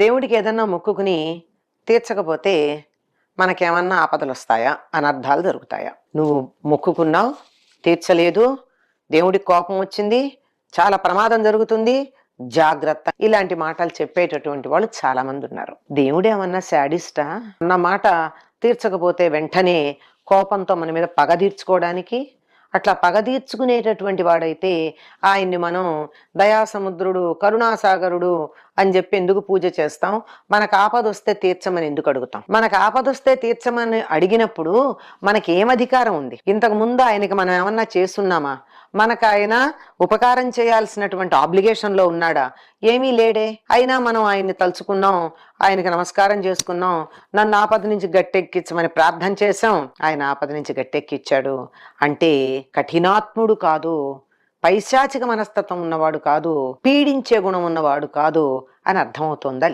దేవుడికి ఏదన్నా మొక్కుకుని తీర్చకపోతే మనకేమన్నా ఆపదలొస్తాయా? అనర్థాలు జరుగుతాయా? నువ్వు మొక్కుకున్నావు, తీర్చలేదు, దేవుడికి కోపం వచ్చింది, చాలా ప్రమాదం జరుగుతుంది, జాగ్రత్త. ఇలాంటి మాటలు చెప్పేటటువంటి వాళ్ళు చాలా మంది ఉన్నారు. దేవుడేమన్నా శాడిస్టా? అన్న మాట తీర్చకపోతే వెంటనే కోపంతో మన మీద పగ తీర్చుకోవడానికి, అట్లా పగ తీర్చుకునేటటువంటి వాడైతే ఆయన్ని మనం దయాసముద్రుడు, కరుణాసాగరుడు అని చెప్పి ఎందుకు పూజ చేస్తాం? మనకు ఆపదొస్తే తీర్చమని ఎందుకు అడుగుతాం? మనకు ఆపదొస్తే తీర్చమని అడిగినప్పుడు మనకి ఏం అధికారం ఉంది? ఇంతకు ముందు ఆయనకి మనం ఏమన్నా చేస్తున్నామా? మనకు ఆయన ఉపకారం చేయాల్సినటువంటి ఆబ్లిగేషన్లో ఉన్నాడా? ఏమీ లేడే. అయినా మనం ఆయన్ని తలుచుకున్నాం, ఆయనకి నమస్కారం చేసుకున్నాం, నన్ను ఆపద నుంచి గట్టెక్కించమని ప్రార్థన చేశాం, ఆయన ఆపద నుంచి గట్టెక్కిచ్చాడు అంటే కఠినాత్ముడు కాదు, పైశాచిక మనస్తత్వం ఉన్నవాడు కాదు, పీడించే గుణం ఉన్నవాడు కాదు అని అర్థమవుతోందా?